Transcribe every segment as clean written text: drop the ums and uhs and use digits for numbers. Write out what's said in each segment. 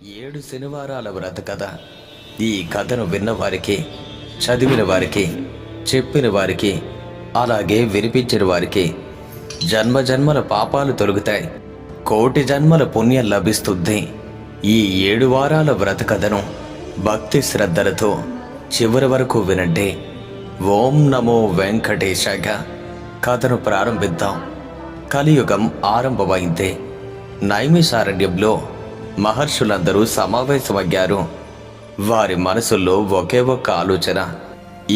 7 శనివారాల వ్రత కథ. ఈ కథను విన్నవారికి, చదివిన వారికి, చెప్పిన వారికి, అలాగే వినిపించిన వారికి జన్మజన్మల పాపాలు తొలగుతాయి, కోటి జన్మల పుణ్యం లభిస్తుంది. ఈ 7 వారాల వ్రత కథను భక్తి శ్రద్ధలతో చివరి వరకు వినండి. ఓం నమో వెంకటేశాయ. కథను ప్రారంభిద్దాం. కలియుగం ఆరంభమైంది. నైమిషారణ్యంలో మహర్షులందరూ సమావేశమయ్యారు. వారి మనసుల్లో ఒకే ఒక్క ఆలోచన,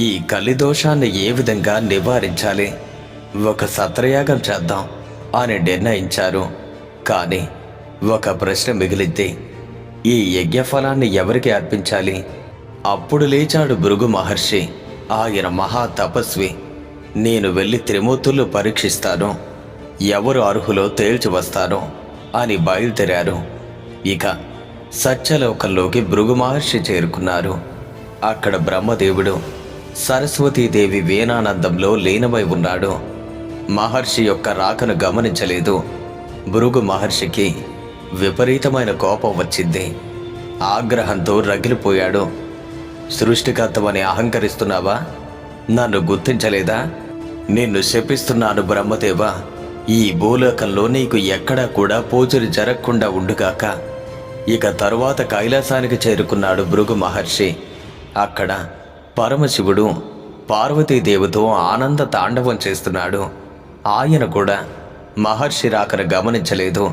ఈ కలిదోషాన్ని ఏ విధంగా నివారించాలి, ఒక సత్రయాగం చేద్దాం అని నిర్ణయించారు. కానీ ఒక ప్రశ్న మిగిలింది, ఈ యజ్ఞఫలాన్ని ఎవరికి అర్పించాలి? అప్పుడు లేచాడు భృగు మహర్షి. ఆయన మహా తపస్వి. నేను వెళ్ళి త్రిమూర్తులు పరీక్షిస్తాను, ఎవరు అర్హులో తేల్చి వస్తాను అని బయలుదేరారు. ఇక సత్యలోకంలోకి భృగు మహర్షి చేరుకున్నారు. అక్కడ బ్రహ్మదేవుడు సరస్వతీదేవి వీణానందంలో లీనమై ఉన్నాడు. మహర్షి యొక్క రాకను గమనించలేదు. భృగు మహర్షికి విపరీతమైన కోపం వచ్చింది. ఆగ్రహంతో రగిలిపోయాడు. సృష్టికర్తమని అహంకరిస్తున్నావా? నన్ను గుర్తించలేదా? నిన్ను శపిస్తున్నాను బ్రహ్మదేవ. ఈ భూలోకంలో నీకు ఎక్కడా కూడా పూజలు జరగకుండా ఉండుగాక. ఇక తరువాత కైలాసానికి చేరుకున్నాడు భృగు మహర్షి. అక్కడ పరమశివుడు పార్వతీదేవితో ఆనంద తాండవం చేస్తున్నాడు. ఆయన కూడా మహర్షి రాకను గమనించలేదు.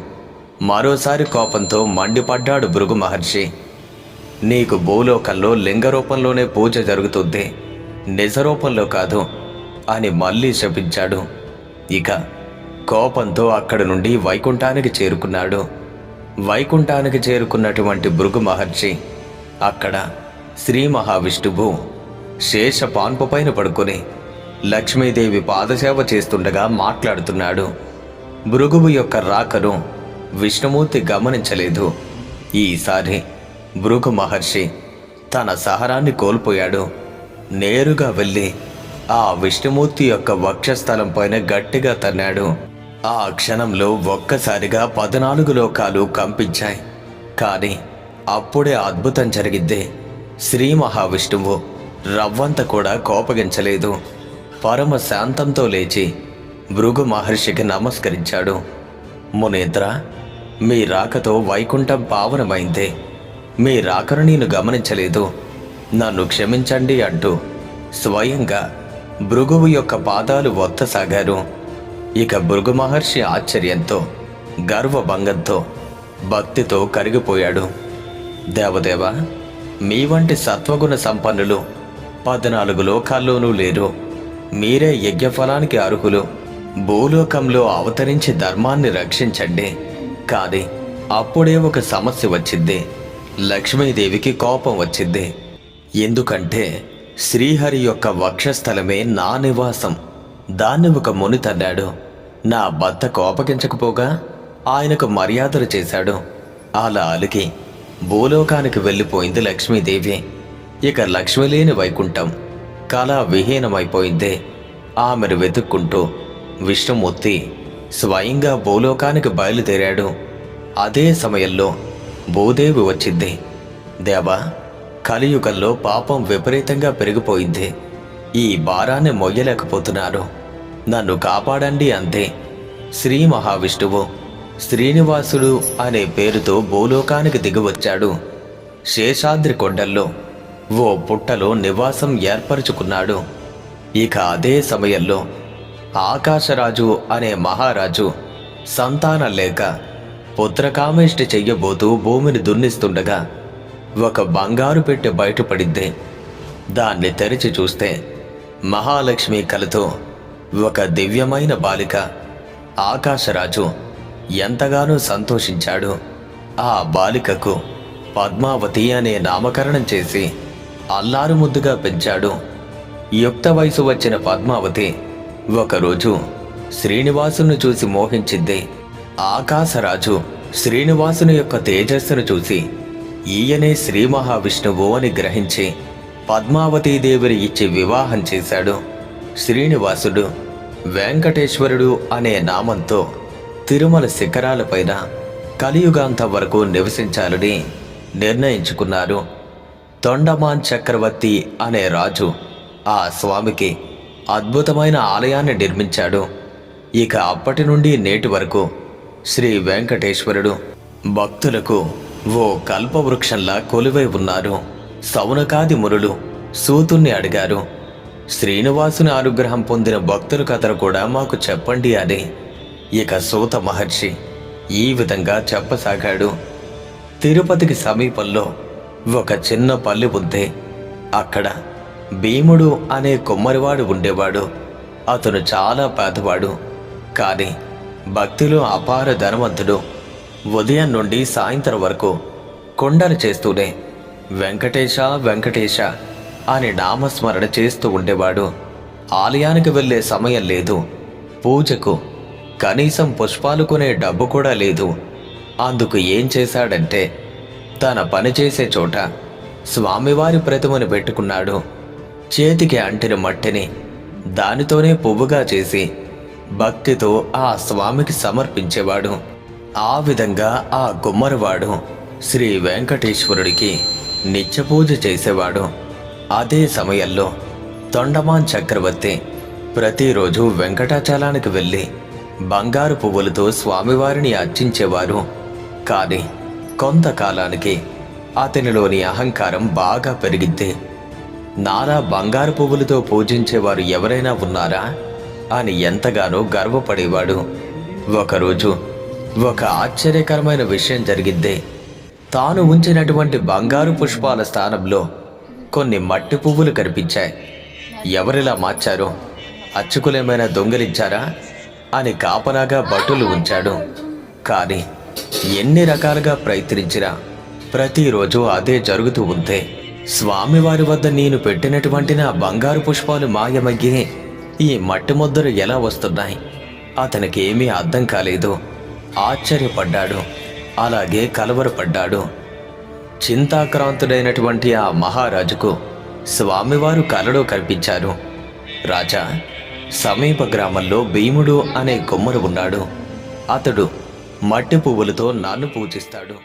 మరోసారి కోపంతో మండిపడ్డాడు భృగు మహర్షి. నీకు భూలోకంలో లింగ రూపంలోనే పూజ జరుగుతుంది, నిజ రూపంలో కాదు అని మళ్ళీ శపించాడు. ఇక కోపంతో అక్కడి నుండి వైకుంఠానికి చేరుకున్నాడు. వైకుంఠానికి చేరుకున్నటువంటి భృగు మహర్షి అక్కడ శ్రీ మహావిష్ణువు శేష పాన్పు పైన పడుకొని లక్ష్మీదేవి పాదసేవ చేస్తుండగా మాట్లాడుతున్నాడు. భృగువు యొక్క రాకను విష్ణుమూర్తి గమనించలేదు. ఈసారి భృగు మహర్షి తన సహనాన్ని కోల్పోయాడు. నేరుగా వెళ్ళి ఆ విష్ణుమూర్తి యొక్క వక్షస్థలం పైన గట్టిగా తన్నాడు. ఆ క్షణంలో ఒక్కసారిగా 14 లోకాలు కంపించాయి. కానీ అప్పుడే అద్భుతం జరిగింది. శ్రీ మహావిష్ణువు రవ్వంత కూడా కోపగించలేదు. పరమ శాంతంతో లేచి భృగు మహర్షికి నమస్కరించాడు. మునేంద్ర, మీ రాకతో వైకుంఠం పావనమైంది. మీ రాకను నేను గమనించలేదు, నన్ను క్షమించండి అంటూ స్వయంగా భృగువు యొక్క పాదాలు ఒత్తసాగారు. ఇక భృగు మహర్షి ఆశ్చర్యంతో, గర్వభంగంతో, భక్తితో కరిగిపోయాడు. దేవదేవ, మీ వంటి సత్వగుణ సంపన్నులు 14 లోకాల్లోనూ లేరు. మీరే యజ్ఞఫలానికి అర్హులు. భూలోకంలో అవతరించి ధర్మాన్ని రక్షించండి. కానీ అప్పుడే ఒక సమస్య వచ్చింది. లక్ష్మీదేవికి కోపం వచ్చింది. ఎందుకంటే శ్రీహరి యొక్క వక్షస్థలమే నా నివాసం. దాన్ని ఒక ముని తన్నాడు. నా భర్త కోపగించకపోగా ఆయనకు మర్యాదలు చేశాడు. అలా అలిగి భూలోకానికి వెళ్ళిపోయింది లక్ష్మీదేవి. ఇక లక్ష్మి లేని వైకుంఠం కళా విహీనమైపోయింది. ఆమెను వెతుక్కుంటూ విష్ణుమూర్తి స్వయంగా భూలోకానికి బయలుదేరాడు. అదే సమయంలో భూదేవి వచ్చింది. దేవా, కలియుగంలో పాపం విపరీతంగా పెరిగిపోయింది. ఈ భారాన్ని మొయ్యలేకపోతున్నాను, నన్ను కాపాడండి అంతే. శ్రీ మహావిష్ణువు శ్రీనివాసుడు అనే పేరుతో భూలోకానికి దిగివచ్చాడు. శేషాద్రి కొండల్లో ఓ పుట్టలో నివాసం ఏర్పరచుకున్నాడు. ఇక అదే సమయంలో ఆకాశరాజు అనే మహారాజు సంతానం లేక పుత్రకామేష్టి చెయ్యబోతూ భూమిని దున్నిస్తుండగా ఒక బంగారు పెట్టె బయటపడింది. దాన్ని తెరిచి చూస్తే మహాలక్ష్మి కలతో ఒక దివ్యమైన బాలిక. ఆకాశరాజు ఎంతగానో సంతోషించాడు. ఆ బాలికకు పద్మావతి అనే నామకరణం చేసి అల్లారు ముద్దుగా పెంచాడు. యుక్త వయసు వచ్చిన పద్మావతి ఒకరోజు శ్రీనివాసుని చూసి మోహించింది. ఆకాశరాజు శ్రీనివాసుని యొక్క తేజస్సును చూసి ఈయనే శ్రీ మహావిష్ణువు అని గ్రహించి పద్మావతీదేవిని ఇచ్చి వివాహం చేశాడు. శ్రీనివాసుడు వెంకటేశ్వరుడు అనే నామంతో తిరుమల శిఖరాలపైన కలియుగాంతం వరకు నివసించాలని నిర్ణయించుకున్నారు. తొండమాన్ చక్రవర్తి అనే రాజు ఆ స్వామికి అద్భుతమైన ఆలయాన్ని నిర్మించాడు. ఇక అప్పటి నుండి నేటి వరకు శ్రీ వెంకటేశ్వరుడు భక్తులకు ఓ కల్పవృక్షంలా కొలువై ఉన్నారు. సౌనకాది మునులు సూతుణ్ణి అడిగారు, శ్రీనివాసుని అనుగ్రహం పొందిన భక్తుల కథను కూడా మాకు చెప్పండి అని. ఇక సూత మహర్షి ఈ విధంగా చెప్పసాగాడు. తిరుపతికి సమీపంలో ఒక చిన్న పల్లె ఉంది. అక్కడ భీముడు అనే కుమ్మరివాడు ఉండేవాడు. అతను చాలా పేదవాడు, కానీ భక్తిలో అపార ధనవంతుడు. ఉదయం నుండి సాయంత్రం వరకు కొండలు చేస్తూనే వెంకటేశ వెంకటేశ అని నామస్మరణ చేస్తూ ఉండేవాడు. ఆలయానికి వెళ్ళే సమయం లేదు. పూజకు కనీసం పుష్పాలు కొనే డబ్బు కూడా లేదు. అందుకు ఏం చేశాడంటే తన పనిచేసే చోట స్వామివారి ప్రతిమను పెట్టుకున్నాడు. చేతికి అంటిన మట్టిని దానితోనే పువ్వుగా చేసి భక్తితో ఆ స్వామికి సమర్పించేవాడు. ఆ విధంగా ఆ గుమ్మరివాడు శ్రీ వెంకటేశ్వరుడికి నిత్య పూజ చేసేవాడు. అదే సమయంలో తొండమాన్ చక్రవర్తి ప్రతిరోజు వెంకటాచలానికి వెళ్ళి బంగారు పువ్వులతో స్వామివారిని అర్చించేవారు. కానీ కొంతకాలానికి అతనిలోని అహంకారం బాగా పెరిగింది. నాలా బంగారు పువ్వులతో పూజించేవారు ఎవరైనా ఉన్నారా అని ఎంతగానో గర్వపడేవాడు. ఒకరోజు ఒక ఆశ్చర్యకరమైన విషయం జరిగింది. తాను ఉంచినటువంటి బంగారు పుష్పాల స్థానంలో కొన్ని మట్టి పువ్వులు కనిపించాయి. ఎవరిలా మార్చారో, అచ్చుకులేమైనా దొంగిలించారా అని కాపలాగా భటులు ఉంచాడు. కానీ ఎన్ని రకాలుగా ప్రయత్నించినా ప్రతిరోజు అదే జరుగుతూ ఉంటే స్వామివారి వద్ద నేను పెట్టినటువంటి నా బంగారు పుష్పాలు మాయమయ్యి ఈ మట్టి ముద్దలు ఎలా వస్తున్నాయి? అతనికి ఏమీ అర్థం కాలేదు. ఆశ్చర్యపడ్డాడు, అలాగే కలవరపడ్డాడు. చింతాక్రాంతుడైనటువంటి ఆ మహారాజుకు స్వామివారు కలలో కనిపించారు. రాజా, సమీప గ్రామంలో భీముడు అనే కుమ్మరు ఉన్నాడు. అతడు మట్టి పువ్వులతో నన్ను పూజిస్తాడు.